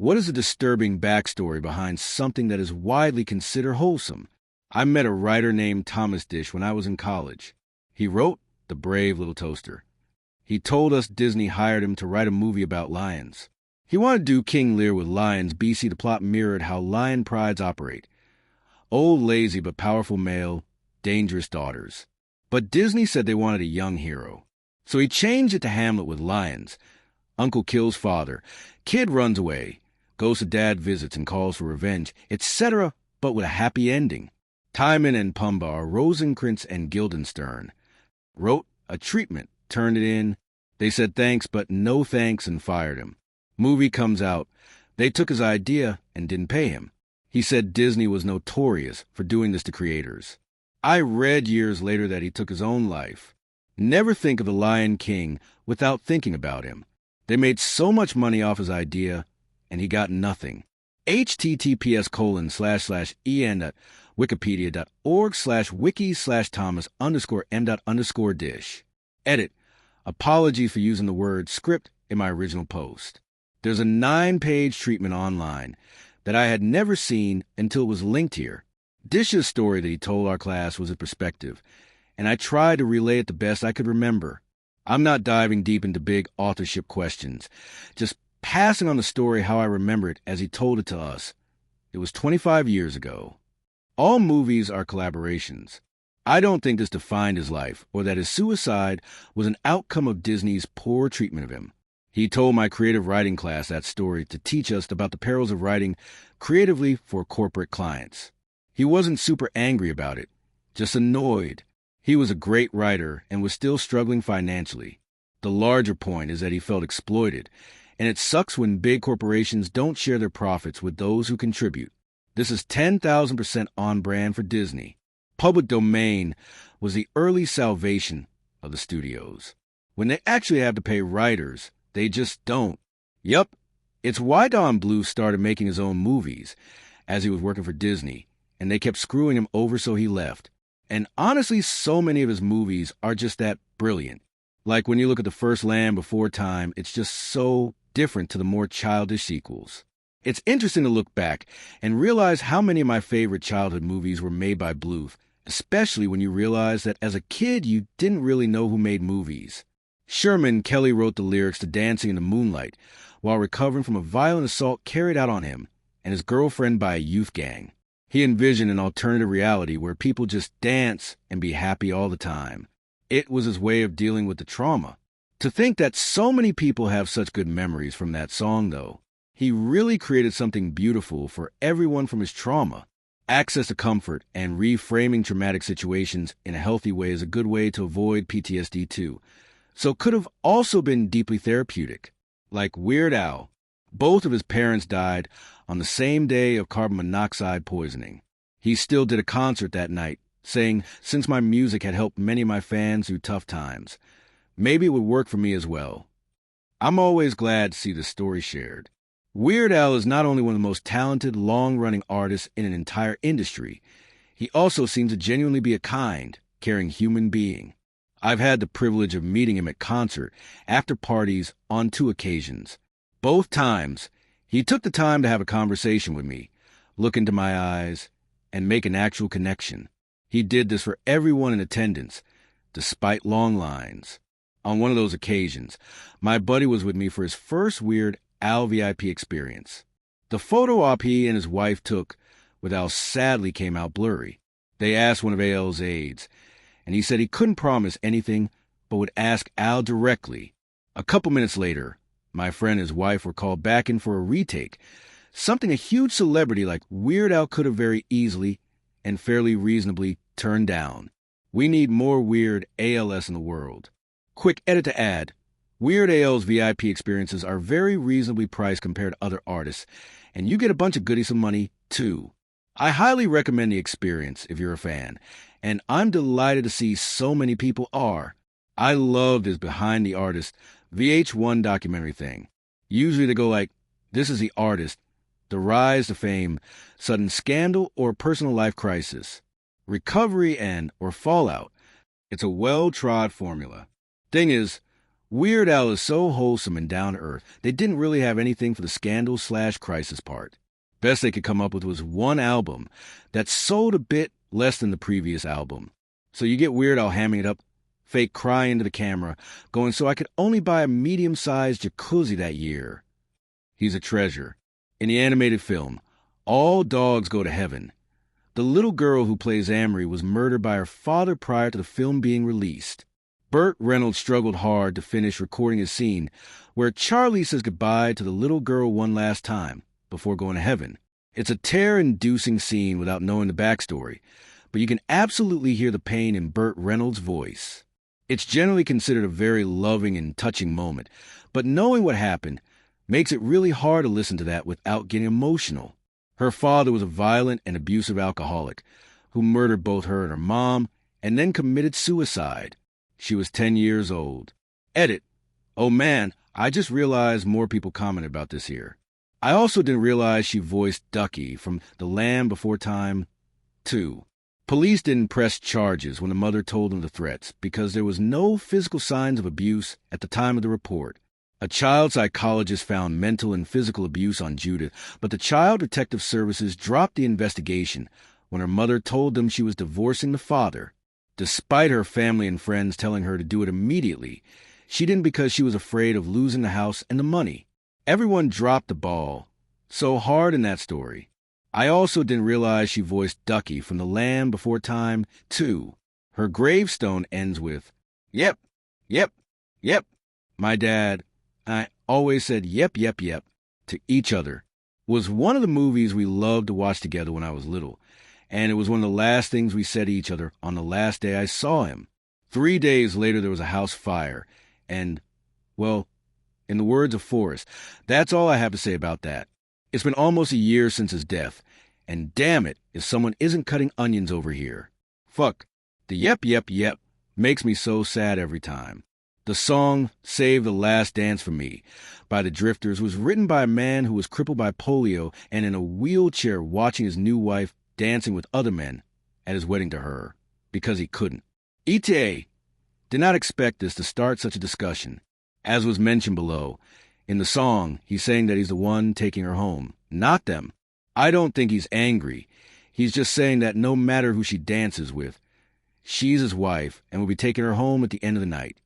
What is a disturbing backstory behind something that is widely considered wholesome? I met a writer named Thomas Dish when I was in college. He wrote The Brave Little Toaster. He told us Disney hired him to write a movie about lions. He wanted to do King Lear with lions. BC the plot mirrored how lion prides operate. Old, lazy, but powerful male, dangerous daughters. But Disney said they wanted a young hero. So he changed it to Hamlet with lions. Uncle kills father. Kid runs away. Goes to dad visits and calls for revenge, etc., but with a happy ending. Timon and Pumbaa are Rosencrantz and Guildenstern. Wrote a treatment, turned it in. They said thanks, but no thanks, and fired him. Movie comes out. They took his idea and didn't pay him. He said Disney was notorious for doing this to creators. I read years later that he took his own life. Never think of the Lion King without thinking about him. They made so much money off his idea, and he got nothing. https://en.wikipediaorg/wiki/thomas_m._dish. Edit. Apology for using the word script in my original post. There's a 9-page treatment online that I had never seen until it was linked here. Dish's story that he told our class was his perspective, and I tried to relay it the best I could remember. I'm not diving deep into big authorship questions, just passing on the story how I remember it as he told it to us. It was 25 years ago. All movies are collaborations. I don't think this defined his life or that his suicide was an outcome of Disney's poor treatment of him. He told my creative writing class that story to teach us about the perils of writing creatively for corporate clients. He wasn't super angry about it, just annoyed. He was a great writer and was still struggling financially. The larger point is that he felt exploited, and it sucks when big corporations don't share their profits with those who contribute. This is 10,000% on brand for Disney. Public domain was the early salvation of the studios. When they actually have to pay writers, they just don't. Yup, it's why Don Bluth started making his own movies as he was working for Disney, and they kept screwing him over, so he left. And honestly, so many of his movies are just that brilliant. Like when you look at The First Land Before Time, it's just so different to the more childish sequels. It's interesting to look back and realize how many of my favorite childhood movies were made by Bluth, especially when you realize that as a kid you didn't really know who made movies. Sherman Kelly wrote the lyrics to Dancing in the Moonlight while recovering from a violent assault carried out on him and his girlfriend by a youth gang. He envisioned an alternative reality where people just dance and be happy all the time. It was his way of dealing with the trauma. To think that so many people have such good memories from that song, though. He really created something beautiful for everyone from his trauma. Access to comfort and reframing traumatic situations in a healthy way is a good way to avoid PTSD too. So could have also been deeply therapeutic. Like Weird Al. Both of his parents died on the same day of carbon monoxide poisoning. He still did a concert that night, saying, since my music had helped many of my fans through tough times, maybe it would work for me as well. I'm always glad to see this story shared. Weird Al is not only one of the most talented, long-running artists in an entire industry, he also seems to genuinely be a kind, caring human being. I've had the privilege of meeting him at concert, after parties, on 2 occasions. Both times, he took the time to have a conversation with me, look into my eyes, and make an actual connection. He did this for everyone in attendance, despite long lines. On one of those occasions, my buddy was with me for his first Weird Al VIP experience. The photo op he and his wife took with Al sadly came out blurry. They asked one of Al's aides, and he said he couldn't promise anything but would ask Al directly. A couple minutes later, my friend and his wife were called back in for a retake, something a huge celebrity like Weird Al could have very easily and fairly reasonably turned down. We need more Weird ALS in the world. Quick edit to add. Weird Al's VIP experiences are very reasonably priced compared to other artists, and you get a bunch of goodies for money, too. I highly recommend the experience if you're a fan, and I'm delighted to see so many people are. I love this Behind the Artist VH1 documentary thing. Usually they go like, this is the artist, the rise to fame, sudden scandal or personal life crisis, recovery and or fallout. It's a well-trod formula. Thing is, Weird Al is so wholesome and down to earth, they didn't really have anything for the scandal/crisis part. Best they could come up with was one album that sold a bit less than the previous album. So you get Weird Al hamming it up, fake crying into the camera, going, so I could only buy a medium-sized jacuzzi that year. He's a treasure. In the animated film, All Dogs Go to Heaven, the little girl who plays Amory was murdered by her father prior to the film being released. Burt Reynolds struggled hard to finish recording a scene where Charlie says goodbye to the little girl one last time before going to heaven. It's a tear-inducing scene without knowing the backstory, but you can absolutely hear the pain in Burt Reynolds' voice. It's generally considered a very loving and touching moment, but knowing what happened makes it really hard to listen to that without getting emotional. Her father was a violent and abusive alcoholic who murdered both her and her mom and then committed suicide. She was 10 years old. Edit. Oh man, I just realized more people commented about this here. I also didn't realize she voiced Ducky from The Land Before Time 2. Police didn't press charges when the mother told them the threats because there was no physical signs of abuse at the time of the report. A child psychologist found mental and physical abuse on Judith, but the Child Protective Services dropped the investigation when her mother told them she was divorcing the father. Despite her family and friends telling her to do it immediately, she didn't because she was afraid of losing the house and the money. Everyone dropped the ball so hard in that story. I also didn't realize she voiced Ducky from The Land Before Time 2. Her gravestone ends with, "Yep, yep, yep." My dad, I always said yep, yep, yep to each other, was one of the movies we loved to watch together when I was little, and it was one of the last things we said to each other on the last day I saw him. 3 days later, there was a house fire, and, well, in the words of Forrest, that's all I have to say about that. It's been almost a year since his death, and damn it if someone isn't cutting onions over here. Fuck, the yep, yep, yep makes me so sad every time. The song Save the Last Dance for Me by the Drifters was written by a man who was crippled by polio and in a wheelchair watching his new wife dancing with other men at his wedding to her because he couldn't. ETA did not expect this to start such a discussion. As was mentioned below, in the song, he's saying that he's the one taking her home, not them. I don't think he's angry. He's just saying that no matter who she dances with, she's his wife and will be taking her home at the end of the night.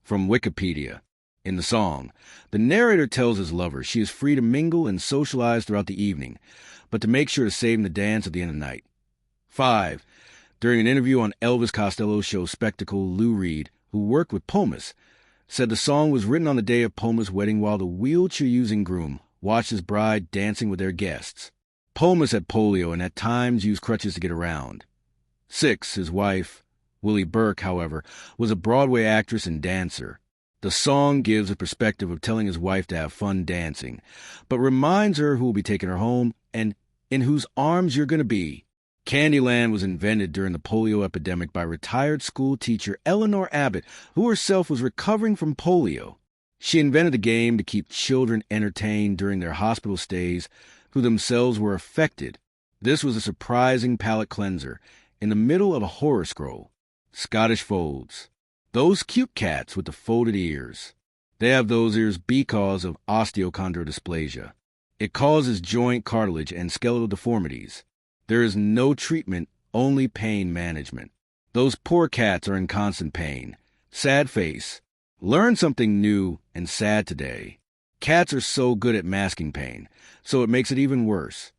From Wikipedia. In the song, the narrator tells his lover she is free to mingle and socialize throughout the evening, but to make sure to save him the dance at the end of the night. 5. During an interview on Elvis Costello's show Spectacle, Lou Reed, who worked with Pomus, said the song was written on the day of Pomus' wedding while the wheelchair-using groom watched his bride dancing with their guests. Pomus had polio and at times used crutches to get around. 6. His wife, Willie Burke, however, was a Broadway actress and dancer. The song gives a perspective of telling his wife to have fun dancing, but reminds her who will be taking her home and in whose arms you're going to be. Candyland was invented during the polio epidemic by retired school teacher Eleanor Abbott, who herself was recovering from polio. She invented the game to keep children entertained during their hospital stays who themselves were affected. This was a surprising palate cleanser in the middle of a horror scroll. Scottish folds. Those cute cats with the folded ears. They have those ears because of osteochondrodysplasia. It causes joint cartilage and skeletal deformities. There is no treatment, only pain management. Those poor cats are in constant pain. Sad face. Learn something new and sad today. Cats are so good at masking pain, so it makes it even worse.